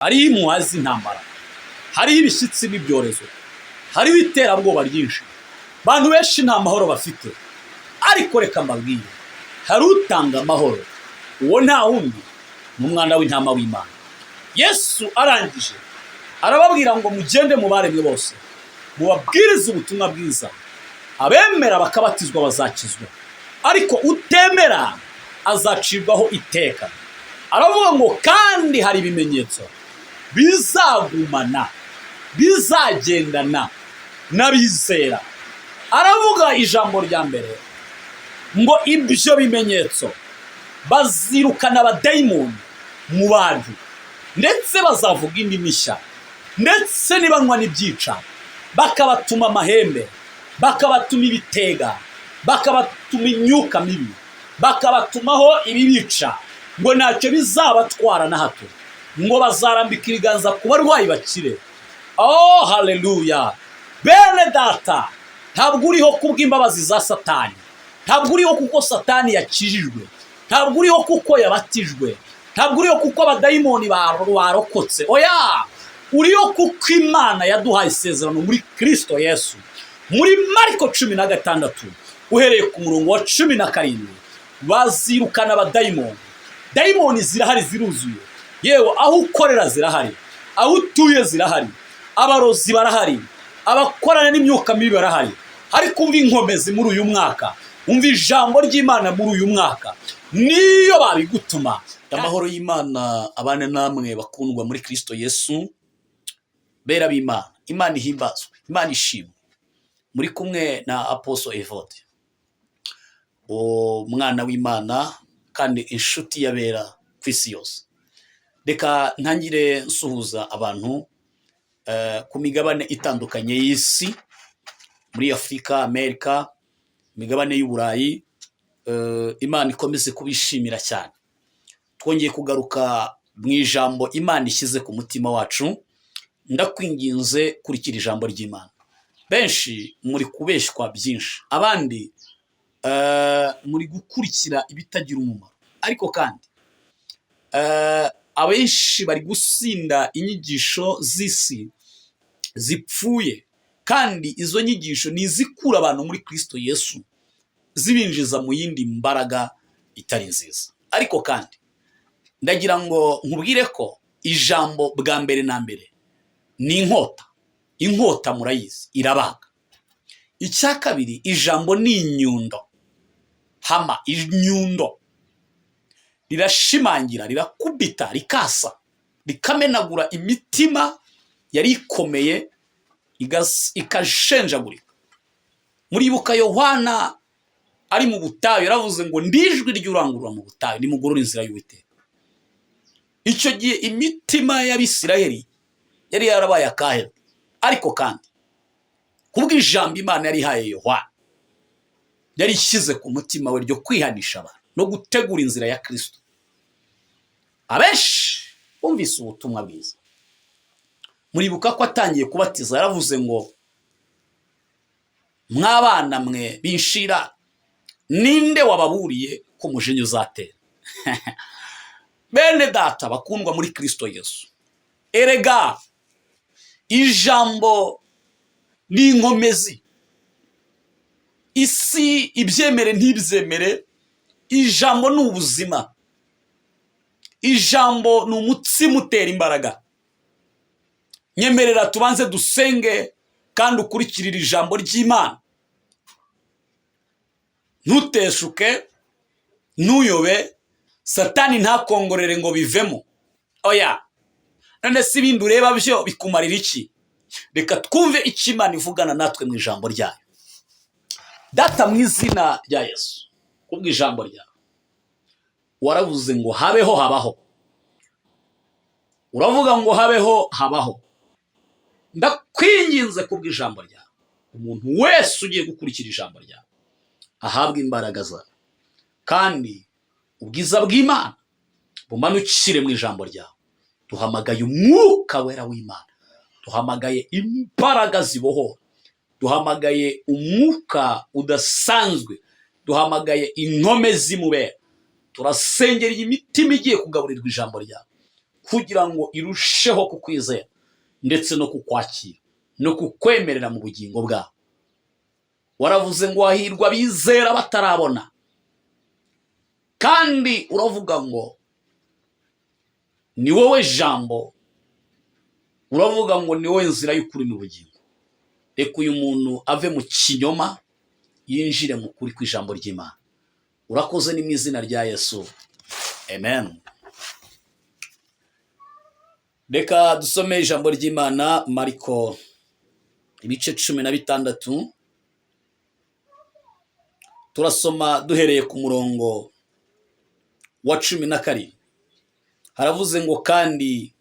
hari impuha z'intambara, hari ibishyitsi n'ibyorezo, hari iterabwoba ryinshi, abantu benshi nta mahoro bafite. Ariko reka mbabwire, hari utanga amahoro, uwo nta wundi n'umwana w'intama w'Imana. Yesu arangije arababwira ngo mugende mu baremwe bose, mubabwirize ubutumwa bwiza. Abemera bakabatizwa bazakizwa, ariko utemera azacirwaho iteka. Aravuga ngo kandi hari ibimenyetso bizagumana, bizagendana n'abizera. Aravuga ijambo rya mbere ngo ibyo bimenyetso bazirukana abadayimoni mu bantu, ndetse bazavuga indimi nshya, ndetse nibanywa n'ibyica, bakabatuma amahembe, bakabatuma ibitega, bakabatuma imyuka mibi, bakabatumaho ibibica, ngo ntacyo bizabatwara na hato, ngo bazarambika ibiganza ku barwayi bakire. Oh haleluya! Bene data, ntabwo uriho kubw'imbabazi za Satani, ntabwo uriho kuko Satani yakijijwe, ntabwo uriho kuko yabatijwe, ntabwo uriho kuko abadayimoni barokotse. Oya, uriho kuko Imana yaduhaye isezerano muri Kristo Yesu. Muri Mariko 16 uhereye ku murongo wa 17, bazirukana abadayimoni. Dayimoni zirahari, ziruzuye. Yewe aho ukorera zirahari, aho utuye zirahari, abarozi barahari, abakorana n'imyuka mibi barahari. Ariko umva inkomezi muri uyu mwaka, umva ijambo ry'Imana muri uyu mwaka, niyo babigutuma. Amahoro y'Imana abane namwe bakundwa muri Kristo Yesu, bera b'Imana. Imana ihimbazwe, Imana ishimwe. Muri kumwe na Apostle Evode, umwana w'Imana kandi inshuti yabera ku isi yose. Reka ntangire nsuhuza abantu ku migabane itandukanye y'isi, muri Afrika, Amerika, migabane y'Uburayi. Imana ikomeze kubishimira cyane. Twongeye kugaruka mu ijambo Imana ishyize ku mutima wacu. Ndakwinginze kurikira ijambo ry'Imana. Benshi muri kubeshwa byinshi, abandi muri gukurikira ibitagira umumaro, ariko kandi abenshi bari gusinda inyigisho z'isi zipfuye, kandi izo nyigisho ni izikura abantu muri Kristo Yesu, zibinjiza mu yindi mbaraga itari nziza. Ariko kandi ndagira ngo nkubwire ko ijambo bwa mbere na mbere ni inkota. Inkota murayizi, irabaga. Icya kabiri, ijambo ni inyundo. Hama, inyundo rirashimangira, rirakubita, rikasa, rikamenagura imitima yari ikomeye, ikashenjagurika. Muribuka Yohana ari mu butayu, yaravuze ngo ndijwi ry'urangurura mu butayu, nimugorora inzira y'Uwiteka. Icyo gihe imitima y'Abisirayeli yari yarabaye akahebwe. Ariko kandi kubw'ijambo Imana yari ihaye Yohana, yari ishyize ku mutima we ryo kwihanisha abantu no gutegura inzira ya Kristo. Abenshi bumvise ubutumwa bwiza. Muribuka ko atangiye kubatiza yaravuze ngo mwabana mwe binshira, ninde wababuriye ko umujinya uzatera? Bene data bakundwa muri Kristo Yesu, erega ijambo ni inkomezi. Isi ibyemere ntibyemere, ijambo ni ubuzima. Ijambo ni umutsima utera imbaraga. Nyemerera tubanze dusenge kandi ukurikirire ijambo ry'Imana. Ntuteshuke, ntuyobe, Satani ntakongorere ngo bivemo. Oya, none si ibindi ureba byo bikumarira iki? Reka twumve icyo Imana ivugana natwe mu ijambo ryayo. Data, mu izina rya Yesu, kubw'ijambo ryawe waravuze ngo habeho habaho. Uravuga ngo habeho habaho. Ndakwinginze kubw'ijambo ryawe, umuntu wese ugiye gukurikira ijambo ryawe ahabwe imbaraga zawe, kandi ubwiza bw'Imana bumanukire mu ijambo ryawe. Duhamagaye umwuka wera w'Imana, duhamagaye imbaraga zibohora, duhamagaye umwuka udasanzwe, duhamagaye inkome z'imubera. Turasengera imitima igiye kugaburirwa ijambo ryawe, kugira ngo irusheho kukwizera ndetse no kukwakira no kukwemerera mu bugingo bwabo. Waravuze ngo hahirwa bizera batarabona, kandi uravuga ngo ni wowe jambo, uravuga ngo ni wowe nzira y'ukuri n'ubugingo. Reka uyu muntu ave mu kinyoma yinjire mu kuri kw'ijambo ry'Imana. Urakoze ni mu izina rya Yesu, amen. Reka dusome ijambo ry'Imana, Mariko ibice 16. Turasoma duhereye ku murongo wa 12. Haravuze ngo kandi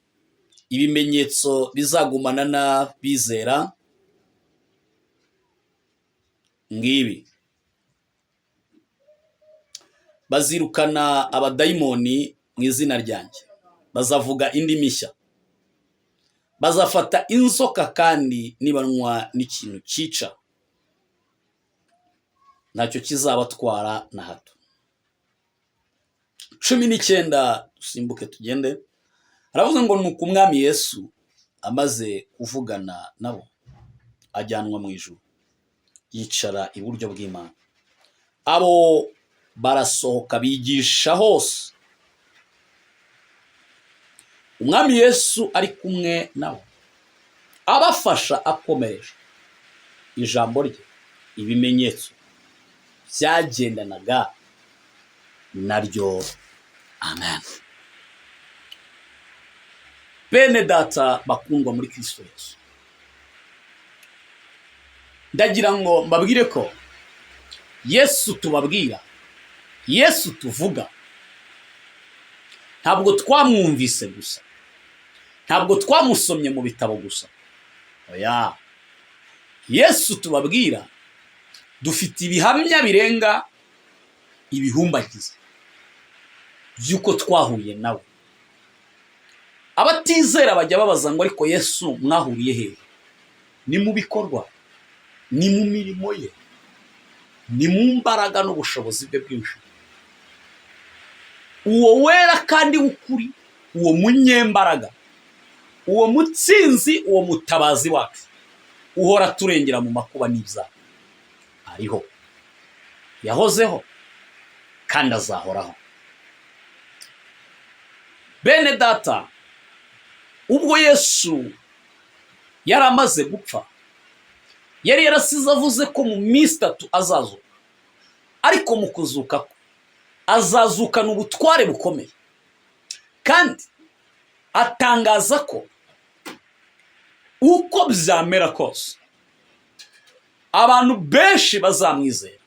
ibimenyetso bizagumana n'abizera ngibi: bazirukana abadayimoni mu izina ryanjye, bazavuga indimi nshya, bazafata inzoka, kandi nibanywa n'ikintu cyica ntacyo kizabatwara na hato. 19, dusimbuke tugende. Haravuze ngo nuko umwami Yesu amaze kuvugana nabo ajyanwa mu ijuru, yicara iburyo bw'Imana. Abo barasohoka bigisha hose, umwami Yesu ari kumwe nabo, abafasha akomereje ijambo rye. Ibimenyetso byagendanaga naryo, amen. Bene data bakundwa muri Kristo Yesu, ndagira ngo mbabwire ko Yesu tubabwira, Yesu tuvuga, ntabwo twamwumvise gusa, ntabwo twamusomye mu bitabo gusa. Oya, Yesu tubabwira dufite ibihamya birenga ibihumbagiza by'uko twahuye nawe. Abatizera bajya babaza ngo ariko Yesu mwahuriye hehe? Ni mu bikorwa, ni mu mirimo ye, ni mu mbaraga n'ubushobozi bwe bwinshi. Uwo wera kandi w'ukuri, uwo munyembaraga, uwo mutsinzi, uwo mutabazi wacu, uhora turengera mu makuba n'ibyaha, ariho, yahozeho kandi azahoraho. Bene data, ubwo Yesu yari amaze gupfa, yari yarasize avuze ko mu minsi 3 azazuka, ariko mu kuzuka ko azazukana ubutware bukomeye, kandi atangaza ko uko byamera kose abantu benshi bazamwizera,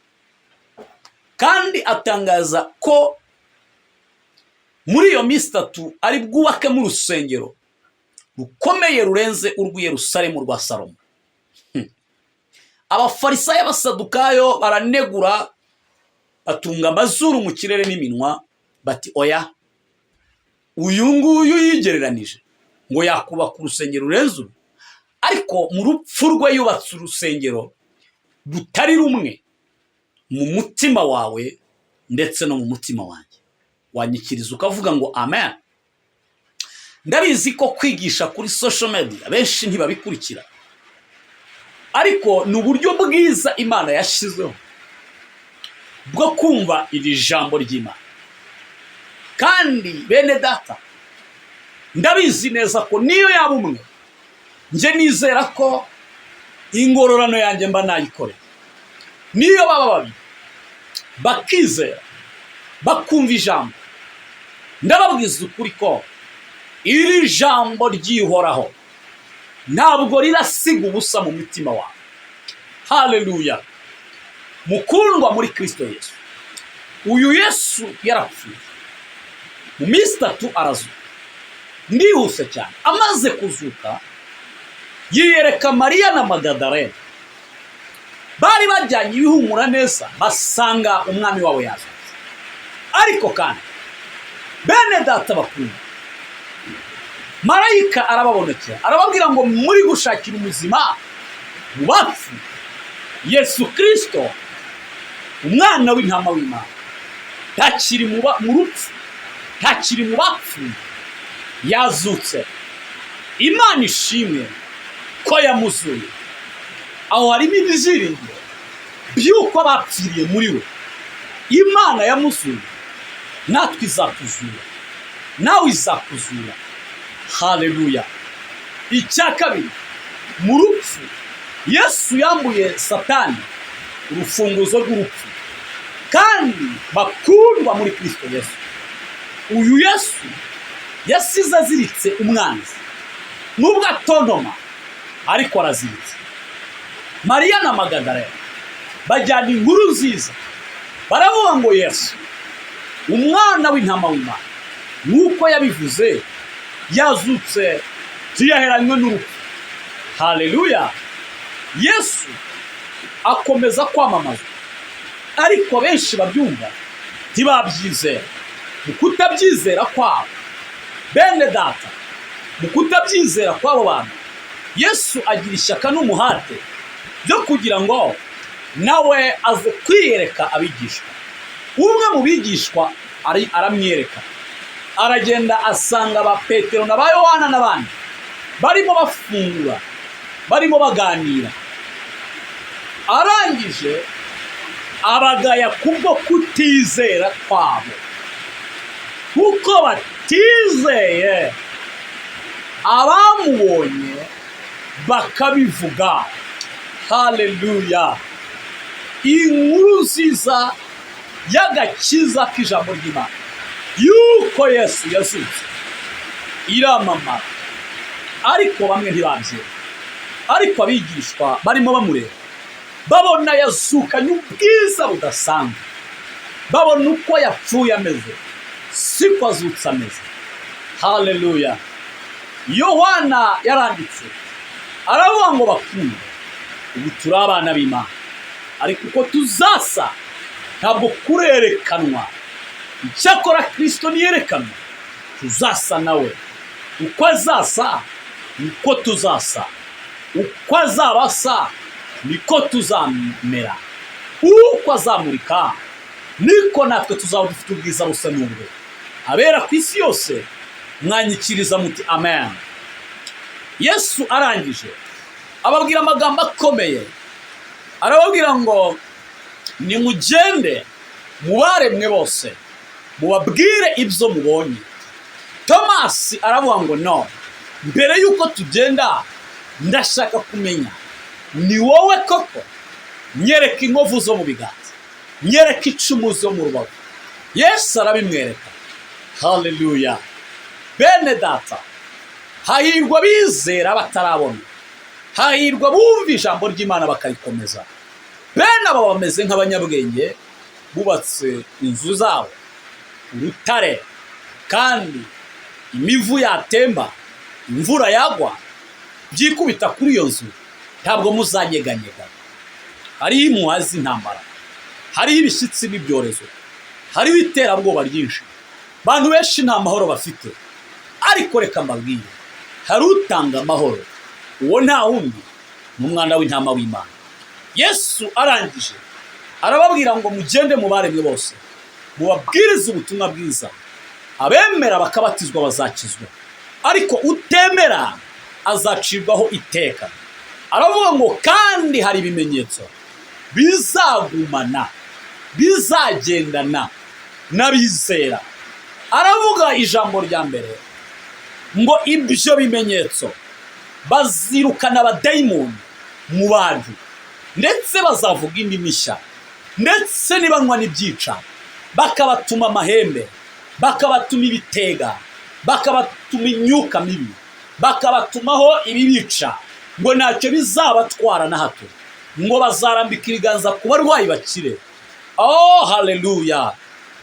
kandi atangaza ko muri iyo minsi 3 ari bwubake mu rusengero rukomeye rurenze urw'i Yerusalemu rwa Salomo. Abafarisayo n'abasadukayo baranegura, batunga amazuru mu kirere n'iminwa, bati oya, uyu nguyu yigereranije ngo yakubaka urusengero rurenze uru, ariko mu rupfu rwe yubatse urusengero rutari rumwe mu mutima wawe ndetse no mu mutima wanjye. Wanyikiriza ukavuga ngo amen. Ndabizi ko kwigisha kuri social media benshi ntibabikurikira, ariko ni uburyo bwiza Imana yashyizeho bwo kumva iri jambo ry'Imana. Kandi bene data, ndabizi neza ko niyo yaba umwe, nje nizera ko ingororano yanjye mba nayikoreye. Niyo baba babiri bakizera, bakumva ijambo, ndababwiza ukuri ko iri jambo ryihoraho ntabwo rirasiga ubusa mu mitima wawe. Haleluya. Mukundwa muri Kristo Yesu, uyu Yesu yarapfuye, mu minsi 3 arazuka. Ndihuse cyane, amaze kuzuka yiyereka Mariya na Magadalena, bari bajyanye ibihumura neza, basanga umwami wawe yazutse. Ariko kandi bene data bakunda, marayika arababonekera, arababwira ngo muri gushakira umuzima mu bapfu Yesu Kristo, umwana w'intama w'Imana, ntakiri mu rupfu, ntakiri mu bapfu, yazutse. Imana ishimwe ko yamuzuye. Aho harimo ibyiringiro by'uko bapfiriye muri we. Imana yamuzuye, natwe izakuzura, nawe izakuzura. Haleluya. Icya kabiri, mu rupfu Yesu yambuye Satani urufunguzo rw'urupfu, kandi bakundwa muri Kristo Yesu. Uyu Yesu yasize aziritse umwanzi, nubwo atontoma ariko araziritse. Mariya na Magadalena bajyana inkuru nziza, baravuga ngo Yesu umwana w'intama w'Imana nk'uko yabivuze yazutse, tuyaheranywe n'urupfu. Haleluya. Yesu akomeza kwamamaza, ariko benshi babyumva ntibabyizera. Mu kutabyizera kwabo, bene data, mu kutabyizera kw'abo bantu, Yesu agira ishyaka n'umuhate byo kugira ngo nawe aze kwiyereka abigishwa. Umwe mu bigishwa aramwiyereka, aragenda asanga ba Petero na ba Yohana n'abandi barimo bafungura, barimo baganira. Arangije abagaya kubwo kutizera kwabo, kuko batizeye abamubonye bakabivuga. Haleluya. Inkuru nziza y'agakiza k'ijambo ry'Imana yuko Yesu yazutse iramamara, ariko bamwe ntibabyera. Ariko abigishwa barimo bamureba, babona yazukanye ubwiza budasanzwe, babona uko yapfuye ameze siko azutse ameze. Haleluya. Yohana yaranditse aravuga ngo bakunda, ubu turi abana b'Imana, ariko uko tuzasa ntabwo kurerekanwa. Icyakora Kristo niyerekanwa, tuzasa nawe. Uko azasa niko tuzasa, uko azabasa niko tuzamera, uko azamurika niko natwe tuzaba dufite ubwiza busa n'ubwe. Abera ku isi yose mwanyikiriza muti amen. Yesu arangije ababwira amagambo akomeye, arababwira ngo nimugende mu baremwe bose mubabwire ibyo mubonye. Tomasi aravuga ngo no, mbere y'uko tugenda ndashaka kumenya, ni wowe koko? Nyereka inkovu zo mu biganza, nyereka icumu zo mu rubavu. Yesu arabimwereka. Haleluya. Bene data, hahirwa bizera batarabona, hahirwa bumva ijambo ry'Imana bakarikomeza. Bene aba bameze nk'abanyabwenge bubatse inzu zabo urutare, kandi imivu yatemba, imvura yagwa, byikubita kuri iyo nzu, ntabwo muzanyeganyega. Hariho impuha z'intambara, hariho ibishyitsi n'ibyorezo, hariho iterabwoba ryinshi, abantu benshi nta mahoro bafite. Ariko reka mbabwire, hari utanga amahoro, uwo nta wundi ni umwana w'intama w'Imana. Yesu arangije arababwira ngo mugende mu baremwe bose mubabwirize ubutumwa bwiza. Abemera bakabatizwa bazakizwa, ariko utemera azacirwaho iteka. Aravuga ngo kandi hari ibimenyetso bizagumana, bizagendana n'abizera. Aravuga ijambo rya mbere ngo ibyo bimenyetso bazirukana abadayimoni mu bantu, ndetse bazavuga indimi nshya, ndetse nibanywa n'ibyica, bakabatuma amahembe, bakabatuma ibitega, bakabatuma imyuka mibi, bakabatumaho ibibica, ngo ntacyo bizabatwara na hato, ngo bazarambika ibiganza ku barwayi bakire. Oh haleluya.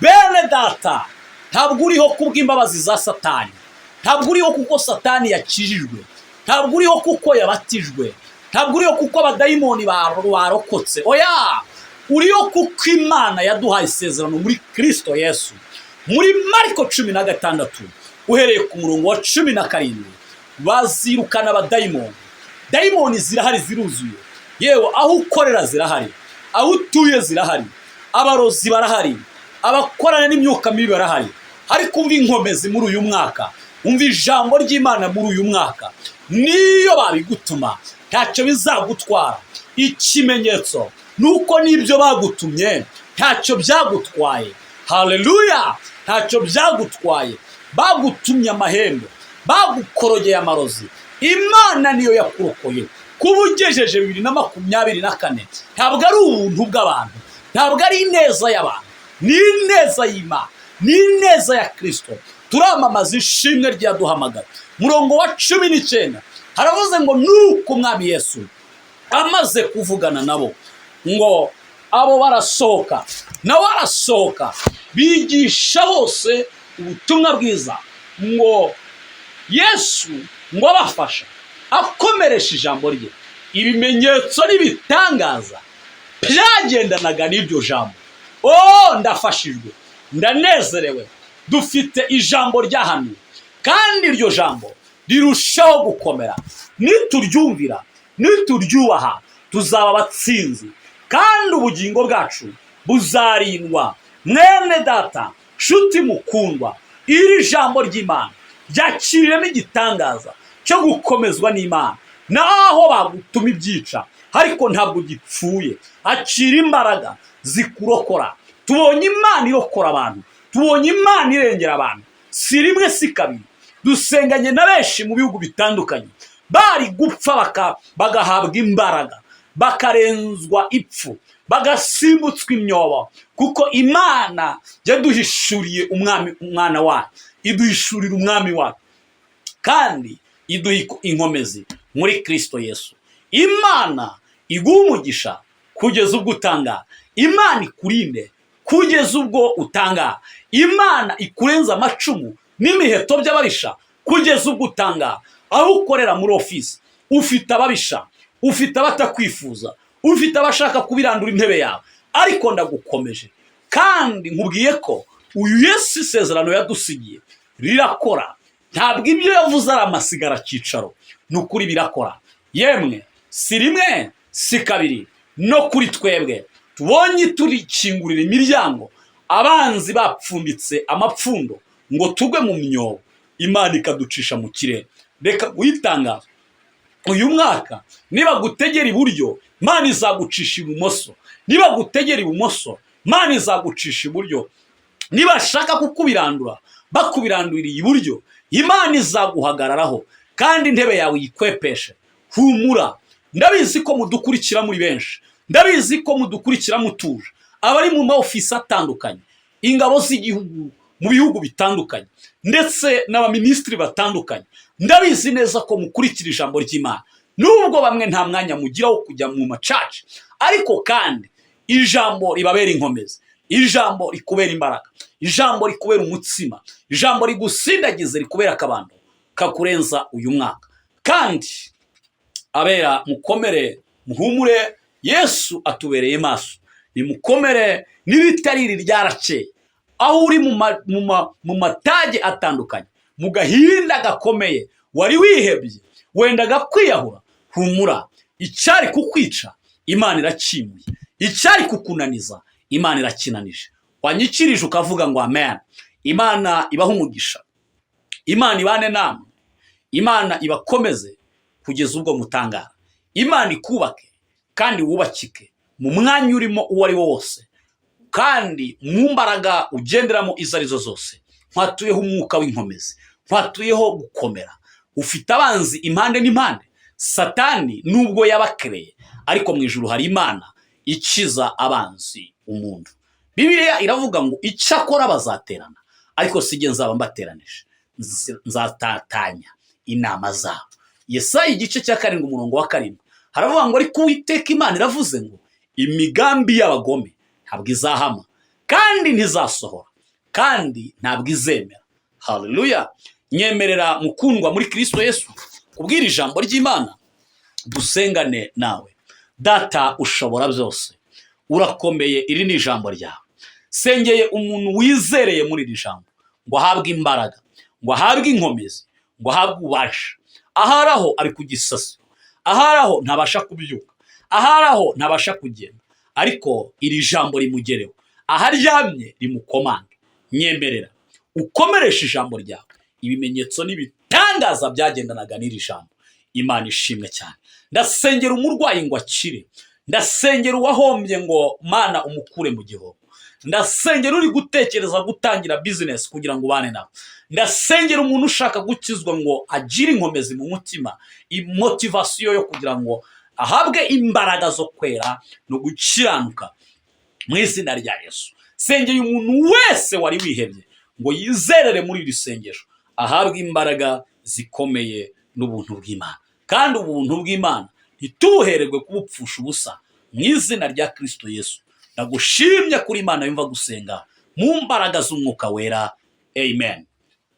Bene data, ntabwo uriho kubw'imbabazi za Satani, ntabwo uriho kuko Satani yakijijwe, ntabwo uriho kuko yabatijwe, ntabwo uriho kuko abadayimoni barokotse. Oya, uriho kuko Imana yaduhaye isezerano muri Kristo Yesu. Muri Mariko 16 uhereye ku murongo wa 17, bazirukana abadayimoni. Dayimoni zirahari, ziruzuye. Yewe aho ukorera zirahari, aho utuye zirahari, abarozi barahari, abakorana n'imyuka mibi barahari. Ariko umva inkomezi muri uyu mwaka, umva ijambo ry'Imana muri uyu mwaka. Niyo babigutuma ntacyo bizagutwara. Ikimenyetso nuko n'ibyo bagutumye ntacyo byagutwaye. Haleluya! Ntacyo byagutwaye. Bagutumye amahembe, bagukorogeye amarozi. Imana niyo yakurokoye. Kuba ugejeje 2024 ntabwo ari ubuntu bw'abantu, ntabwo ari ineza y'abantu, ni ineza y'Imana, ni ineza ya Kristo. Turamamaza ishimwe ryaduhamagara. Murongo wa 19 haravuze ngo nuko Umwami Yesu amaze kuvugana nabo ngo abo barasohoka, nawe arasohoka bigisha hose ubutumwa bwiza, ngo Yesu ngo abafasha akomeresha ijambo rye. Ibimenyetso n'ibitangaza byagendanaga n'iryo jambo. Ndafashijwe, ndanezerewe, dufite ijambo ryahanuwe, kandi iryo jambo rirushaho gukomera. Nituryumvira, nituryubaha, tuzaba abatsinzi, kandi ubugingo bwacu buzarindwa. Mwene data, nshuti mukundwa, iri jambo ry'Imana ryakiriremo igitangaza cyo gukomezwa n'Imana. Naho bagutuma ibyica, ariko ntabwo gipfuye. Akira imbaraga zikurokora. Tubonye Imana irokora abantu, tubonye Imana irengera abantu. Si rimwe si kabiri, dusenganye na benshi mu bihugu bitandukanye, bari gupfa bagahabwa imbaraga, bakarenzwa ipfu, bagasimbutwa imyobo, kuko Imana yaduhishuriye umwana wayo, iduhishurira umwami wayo, kandi iduha inkomezi muri Kristo Yesu. Imana iguha umugisha kugeza ubwo utanga. Imana ikurinde kugeza ubwo utanga. Imana ikurenza amacumu n'imiheto by'ababisha kugeza ubwo utanga. Aho ukorera muri ofisi ufite ababisha, ufite abatakwifuza, ufite abashaka kubirandura intebe yawe, ariko ndagukomeje kandi nkubwiye ko uyu Yesu isezerano yadusigiye rirakora. Ntabwo ibyo yavuze ari amasigara cyicaro, nukuri birakora. Yemwe si rimwe si kabiri, no kuri twebwe tubonye turikingurira imiryango, abanzi bapfunditse amapfundo ngo tugwe mu myobo, Imana ikaducisha mu kirere. Reka guhitangaza uyu mwaka, niba gutegera iburyo, Imana izagucisha ibumoso. Niba gutegera ibumoso, Imana izagucisha iburyo. Niba shaka kukubirandura, bakubirandurira iburyo, Imana izaguhagararaho, kandi intebe yawe yikwepeshe. Humura, ndabizi ko mudukurikira muri benshi, ndabizi ko mudukurikira mutuje, abari mu maofisi atandukanye, ingabo z'igihugu mu bihugu bitandukanye, ndetse n'abaministri batandukanye. Ndabizi neza ko mukurikira ijambo ry'Imana, nubwo bamwe nta mwanya mugira wo kujya mu macaci, ariko kandi ijambo ribabera inkomezi, ijambo rikubera imbaraga, ijambo rikubera umutsima, ijambo rigusindagize, rikubera akabando kakurenza uyu mwaka. Kandi abera mukomere, muhumure, Yesu atubereye maso. Nimukomere, n'ibitariri ryarakeye. Aho uri mu matage atandukanye, mu gahinda gakomeye, wari wihebye, wendaga kwiyahura, humura. Icyari kukwica, Imana irakimuye. Icyari kukunaniza, Imana irakinanije. Wanyikirije ukavuga ngo amen. Imana ibaha umugisha, Imana ibane namwe, Imana ibakomeze kugeza ubwo mutangara. Imana ikubake kandi wubakike mu mwanya urimo uwo ari wo wose, kandi mu mbaraga ugenderamo izo arizo zose. Nkwatuyeho umwuka w'inkomezi, nkwatuyeho gukomera. Ufite abanzi impande n'impande. Satani nubwo yabakereye, ariko mu ijuru hari Imana ikiza abanzi umuntu. Bibiliya iravuga ngo icyakora bazaterana, ariko sijye nzaba mbateranije, nzatatanya inama zabo. Yesaya igice cya 7 umurongo wa 7 haravuga ngo ariko Uwiteka Imana iravuze ngo imigambi y'abagome ntabwo izahama, kandi ntizasohora, kandi ntabwo izemera. Haleluya! Nyemerera mukundwa muri Kristo Yesu kubwira ijambo ry'Imana, dusengane nawe. Data ushobora byose, urakomeye, iri ni ijambo ryawe. Sengeye umuntu wizereye muri iri jambo, ngo ahabwe imbaraga, ngo ahabwe inkomezi, ngo ahabwe ububasha. Aharaho ari ku gisasiro, aharaho ntabasha kubyuka, aharaho ntabasha kugenda, ariko iri jambo rimugereho, aharyamye rimukomanga. Nyemerera ukomeresha ijambo ryawe, ibimenyetso n'ibitangaza byagendanaga n'iri jambo. Imana ishimwe cyane. Ndasengera umurwayi ngo akire, ndasengera uwahombye ngo Mana umukure mu gihombo, ndasengera uri gutekereza gutangira business kugira ngo ubane nawe, ndasengera umuntu ushaka gukizwa ngo agire inkomezi mu mutima, motivation yo kugira ngo ahabwe imbaraga zo kwera no gukiranuka mu izina rya Yesu. Sengeye umuntu wese wari wihebye ngo yizerere muri iri sengesho, ahabwe imbaraga zikomeye n'ubuntu bw'Imana. Kandi ubuntu bw'Imana ntitubuhererwe kubupfusha ubusa mu izina rya Kristo Yesu. Ndagushimye kuri Imana yumva gusenga mu mbaraga z'umwuka wera. Amen.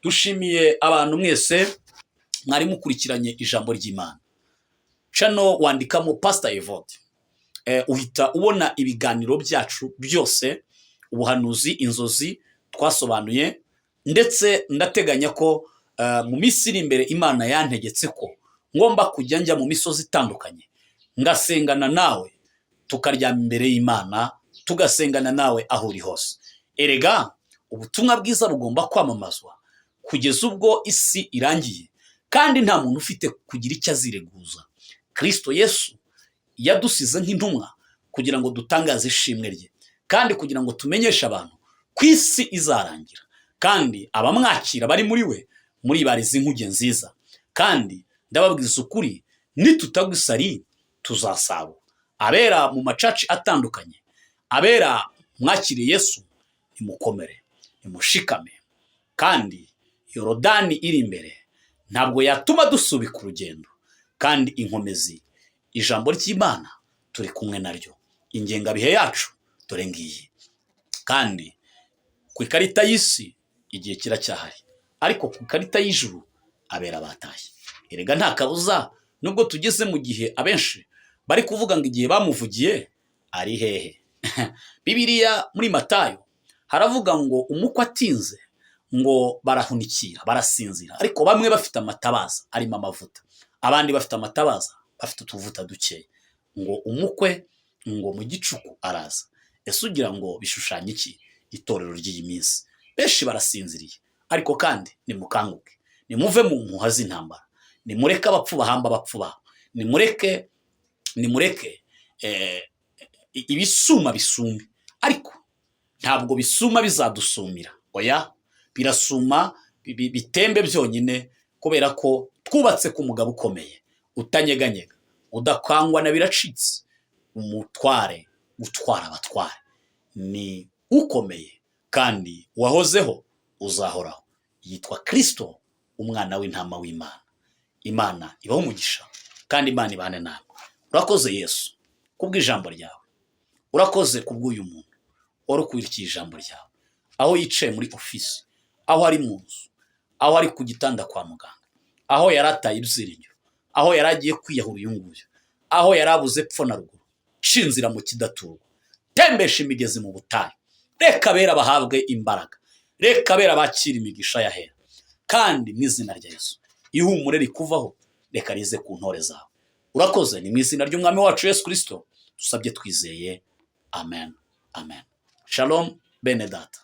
Dushimiye abantu mwese mwari mukurikiranye ijambo ry'Imana. Channel wandikamo Pastor Evode. Uhita ubona ibiganiro byacu byose, ubuhanuzi, inzozi twasobanuye, ndetse ndateganya ko mu minsi iri imbere Imana yantegetse ko ngomba kujya njya mu misozi itandukanye ngasengana nawe, tukaryama imbere y'Imana, tugasengana nawe aho uri hose. Erega ubutumwa bwiza bugomba kwamamazwa kugeza ubwo isi irangiye, kandi nta muntu ufite kugira icyo azireguza. Kristo Yesu yadusize nk'intumwa kugira ngo dutangaze ishimwe rye, kandi kugira ngo tumenyeshe abantu ku isi izarangira, kandi abamwakira bari muri we muri barize inkuge nziza. Kandi ndababwiza ukuri, nitutagusari tuzasaba. Abera mu macaci atandukanye, abera mwakiriye Yesu, nimukomere, nimushikame, kandi Yorodani iri imbere ntabwo yatuma dusubika urugendo. Kandi inkomezi, ijambo ry'Imana turi kumwe naryo. Ingengabihe yacu dore ngiyi. Kandi ku ikarita y'isi igihe kiracyahari, ariko ku ikarita y'ijuru abera batashye. Erega nta kabuza, nubwo tugeze mu gihe abenshi bari kuvuga ngo igihe bamuvugiye ari hehe. Bibiliya muri Matayo haravuga ngo umukwe atinze ngo barahunikira, barasinzira, ariko bamwe bafite amatabaza arimo amavuta, abandi bafite amatabaza bafite utuvuta dukeya. Ngo umukwe ngo mu gicuku araza. Ese ugira ngo bishushanya iki? Itorero ry'iyi minsi benshi barasinziriye, ariko kandi nimukanguke, nimuve mu mpuha z'intambara, nimureke abapfu bahamba abapfu babo, nimureke ibisuma bisumbe. Ariko ntabwo bisuma bizadusumira, oya, birasuma bitembe byonyine, kubera ko twubatse ku mugabo ukomeye, utanyeganyega, udakangwa na biracitse. Umutware utwara abatware ni ukomeye, kandi wahozeho uzahoraho. Yitwa Kristo, umwana w'intama w'Imana. Imana ibahe umugisha, kandi Imana ibane nawe. Urakoze Yesu kubw'ijambo ryawe, urakoze kubw'uyu muntu wari ukwirikiye ijambo ryawe, aho yicaye muri ofisi, aho ari mu nzu, aho ari ku gitanda kwa muganga, aho yarataye ibyiringiro, aho yaragiye kwiyahura uyu nguyu, aho yarabuze epfo na ruguru, shinzira mu kidaturwa, tembesha imigezi mu butayu. Reka bera bahabwe imbaraga, reka bera bakira imigisha yahera, kandi mu izina rya Yesu ihumure rikuvaho, reka rize ku ntore zawe. Urakoze, ni mu izina ry'umwami wacu Yesu Kristo dusabye twizeye. Amen. Amen. Shalom, bene data.